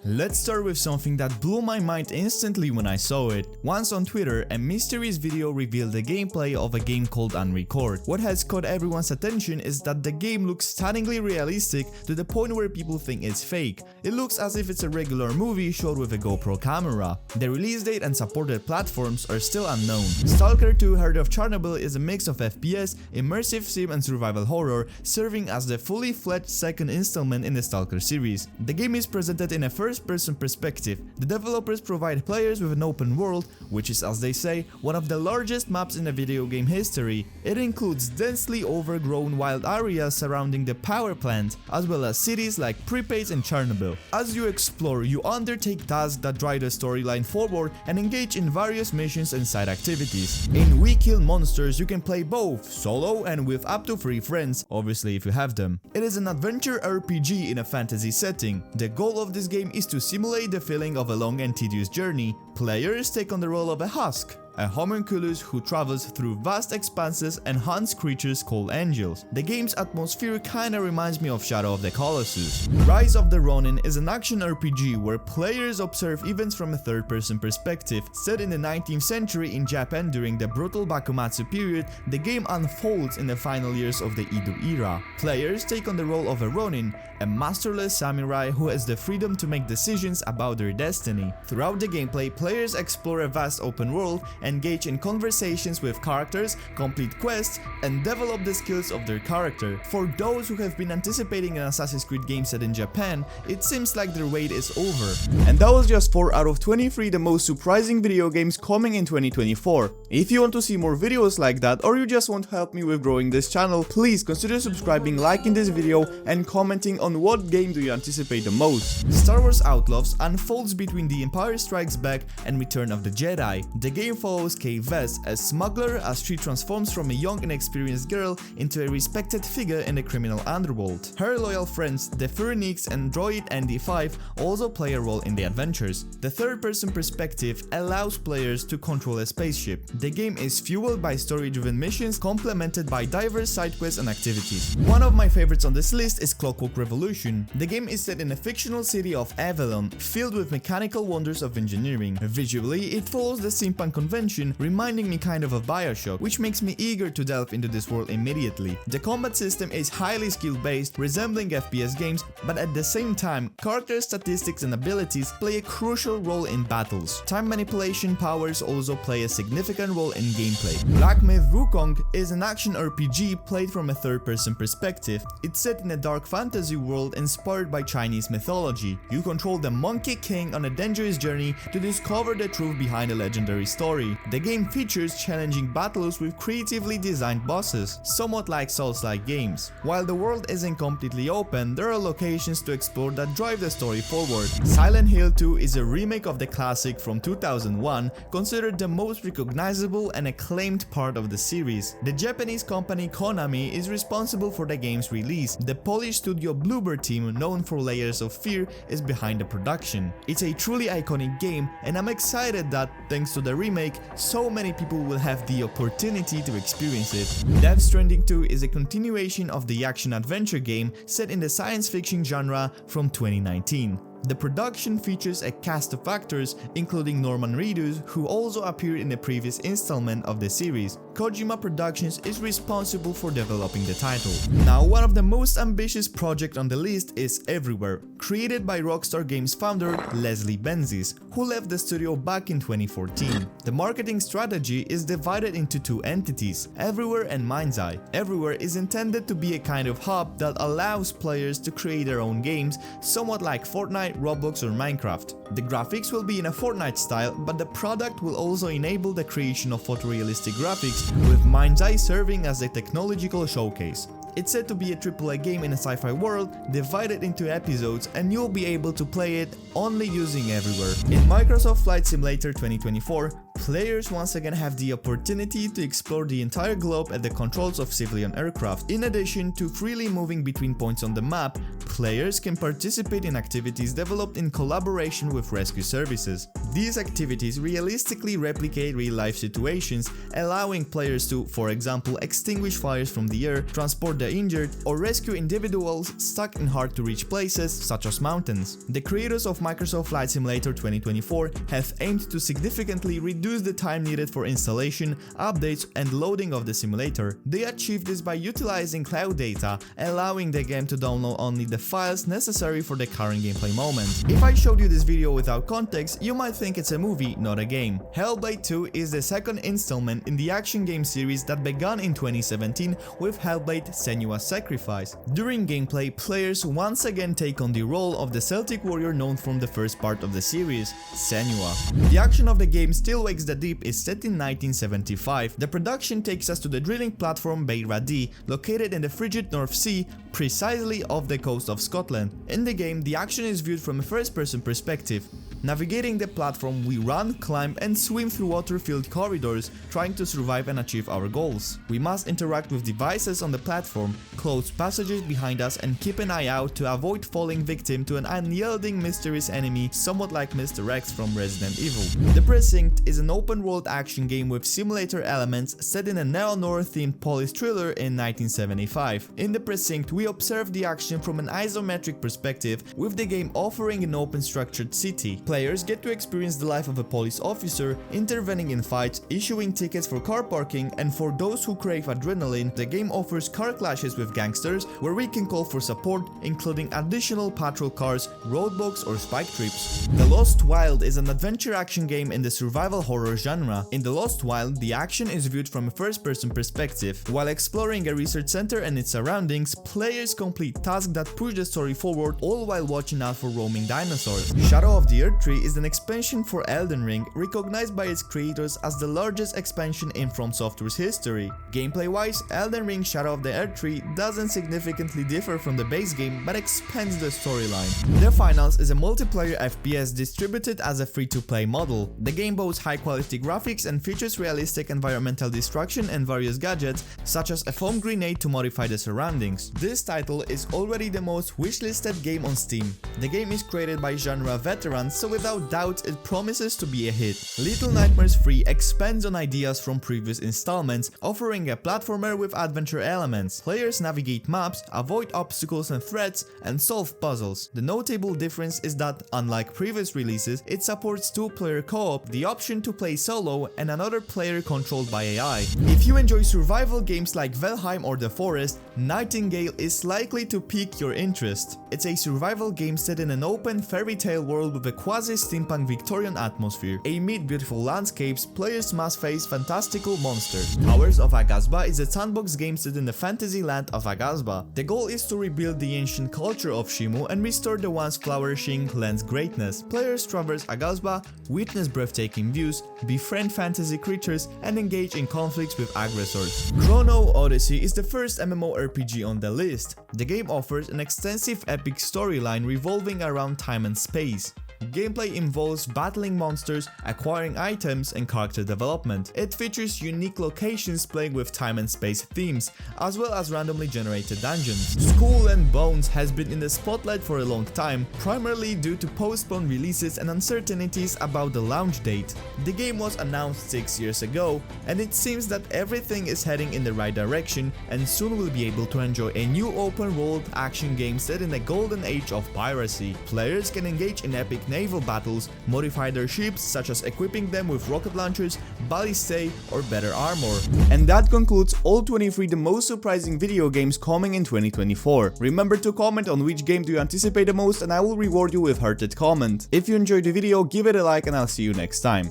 Let's start with something that blew my mind instantly when I saw it. Once on Twitter, a mysterious video revealed the gameplay of a game called Unrecord. What has caught everyone's attention is that the game looks stunningly realistic to the point where people think it's fake. It looks as if it's a regular movie shot with a GoPro camera. The release date and supported platforms are still unknown. Stalker 2: Heart of Chernobyl is a mix of FPS, immersive sim and survival horror, serving as the fully fledged second installment in the Stalker series. The game is presented in a first-person perspective. The developers provide players with an open world, which is, as they say, one of the largest maps in the video game history. It includes densely overgrown wild areas surrounding the power plant, as well as cities like Pripyat and Chernobyl. As you explore, you undertake tasks that drive the storyline forward and engage in various missions and side activities. In We Kill Monsters, you can play both solo and with up to 3 friends, obviously if you have them. It is an adventure RPG in a fantasy setting. The goal of this game is to simulate the feeling of a long and tedious journey. Players take on the role of a husk, a homunculus who travels through vast expanses and hunts creatures called angels. The game's atmosphere kinda reminds me of Shadow of the Colossus. Rise of the Ronin is an action RPG where players observe events from a third-person perspective. Set in the 19th century in Japan during the brutal Bakumatsu period, the game unfolds in the final years of the Edo era. Players take on the role of a Ronin, a masterless samurai who has the freedom to make decisions about their destiny. Throughout the gameplay, players explore a vast open world, engage in conversations with characters, complete quests, and develop the skills of their character. For those who have been anticipating an Assassin's Creed game set in Japan, it seems like their wait is over. And that was just 4 out of 23 the most surprising video games coming in 2024. If you want to see more videos like that, or you just want to help me with growing this channel, please consider subscribing, liking this video, and commenting on what game do you anticipate the most. Star Wars Outlaws unfolds between The Empire Strikes Back and Return of the Jedi. The game follows Kay Vess, a smuggler, as she transforms from a young inexperienced girl into a respected figure in the criminal underworld. Her loyal friends, the Phoenix and droid ND5, also play a role in the adventures. The third-person perspective allows players to control a spaceship. The game is fueled by story-driven missions complemented by diverse side quests and activities. One of my favorites on this list is Clockwork Revolution. The game is set in a fictional city of Avalon, filled with mechanical wonders of engineering. Visually, it follows the steampunk convention, reminding me kind of BioShock, which makes me eager to delve into this world immediately. The combat system is highly skill-based, resembling FPS games, but at the same time, character statistics and abilities play a crucial role in battles. Time manipulation powers also play a significant role in gameplay. Black Myth: Wukong is an action RPG played from a third-person perspective. It's set in a dark fantasy world inspired by Chinese mythology. You control the Monkey King on a dangerous journey to discover the truth behind a legendary story. The game features challenging battles with creatively designed bosses, somewhat like Souls-like games. While the world isn't completely open, there are locations to explore that drive the story forward. Silent Hill 2 is a remake of the classic from 2001, considered the most recognizable and acclaimed part of the series. The Japanese company Konami is responsible for the game's release. The Polish studio Bluebird team, known for Layers of Fear, is behind the production. It's a truly iconic game, and I'm excited that, thanks to the remake, so many people will have the opportunity to experience it. Death Stranding 2 is a continuation of the action-adventure game set in the science fiction genre from 2019. The production features a cast of actors, including Norman Reedus, who also appeared in the previous installment of the series. Kojima Productions is responsible for developing the title. Now, one of the most ambitious projects on the list is Everywhere, created by Rockstar Games founder Leslie Benzies, who left the studio back in 2014. The marketing strategy is divided into 2 entities, Everywhere and Mind's Eye. Everywhere is intended to be a kind of hub that allows players to create their own games, somewhat like Fortnite, Roblox, or Minecraft. The graphics will be in a Fortnite style, but the product will also enable the creation of photorealistic graphics, with Mind's Eye serving as a technological showcase. It's said to be a AAA game in a sci-fi world, divided into episodes, and you'll be able to play it only using Everywhere. In Microsoft Flight Simulator 2024, Players once again have the opportunity to explore the entire globe at the controls of civilian aircraft. In addition to freely moving between points on the map, players can participate in activities developed in collaboration with rescue services. These activities realistically replicate real-life situations, allowing players to, for example, extinguish fires from the air, transport the injured, or rescue individuals stuck in hard-to-reach places such as mountains. The creators of Microsoft Flight Simulator 2024 have aimed to significantly reduce the time needed for installation, updates, and loading of the simulator. They achieved this by utilizing cloud data, allowing the game to download only the files necessary for the current gameplay moment. If I showed you this video without context, you might think it's a movie, not a game. Hellblade 2 is the second installment in the action game series that began in 2017 with Hellblade: Senua's Sacrifice. During gameplay, players once again take on the role of the Celtic warrior known from the first part of the series, Senua. The action of the game Still Wakes the Deep is set in 1975. The production takes us to the drilling platform Beira D, located in the frigid North Sea, precisely off the coast of Scotland. In the game, the action is viewed from a first-person perspective. Navigating the platform, we run, climb, and swim through water-filled corridors, trying to survive and achieve our goals. We must interact with devices on the platform, close passages behind us, and keep an eye out to avoid falling victim to an unyielding mysterious enemy, somewhat like Mr. X from Resident Evil. The Precinct is an open-world action game with simulator elements set in a neo-noir themed police thriller in 1975. In The Precinct, we observe the action from an isometric perspective, with the game offering an open structured city. Players get to experience the life of a police officer, intervening in fights, issuing tickets for car parking, and for those who crave adrenaline, the game offers car clashes with gangsters where we can call for support, including additional patrol cars, roadblocks, or spike trips. The Lost Wild is an adventure action game in the survival horror genre. In The Lost Wild, the action is viewed from a first-person perspective. While exploring a research center and its surroundings, players complete tasks that push the story forward, all while watching out for roaming dinosaurs. Shadow of the Earth Tree is an expansion for Elden Ring, recognized by its creators as the largest expansion in From Software's history. Gameplay-wise, Elden Ring Shadow of the Earth Tree doesn't significantly differ from the base game, but expands the storyline. The Finals is a multiplayer FPS distributed as a free-to-play model. The game boasts high-quality graphics and features realistic environmental destruction and various gadgets, such as a foam grenade to modify the surroundings. This title is already the most wishlisted game on Steam. The game is created by genre veterans, so without doubt it promises to be a hit. Little Nightmares 3 expands on ideas from previous installments, offering a platformer with adventure elements. Players navigate maps, avoid obstacles and threats, and solve puzzles. The notable difference is that, unlike previous releases, it supports two-player co-op, the option to play solo, and another player controlled by AI. If you enjoy survival games like Valheim or The Forest, Nightingale is likely to pique your interest. It's a survival game set in an open fairy tale world with a quasi-steampunk Victorian atmosphere. Amid beautiful landscapes, players must face fantastical monsters. Towers of Aghasba is a sandbox game set in the fantasy land of Aghasba. The goal is to rebuild the ancient culture of Shimu and restore the once flourishing land's greatness. Players traverse Aghasba, witness breathtaking views, befriend fantasy creatures, and engage in conflicts with aggressors. Chrono Odyssey is the first MMORPG on the list. The game offers an extensive epic storyline revolving around time and space. Gameplay involves battling monsters, acquiring items, and character development. It features unique locations playing with time and space themes, as well as randomly generated dungeons. Skull and Bones has been in the spotlight for a long time, primarily due to postponed releases and uncertainties about the launch date. The game was announced 6 years ago, and it seems that everything is heading in the right direction, and soon we'll be able to enjoy a new open-world action game set in the golden age of piracy. Players can engage in epic naval battles, modify their ships such as equipping them with rocket launchers, ballistae, or better armor. And that concludes all 23 the most surprising video games coming in 2024. Remember to comment on which game do you anticipate the most, and I will reward you with a hearted comment. If you enjoyed the video, give it a like and I'll see you next time.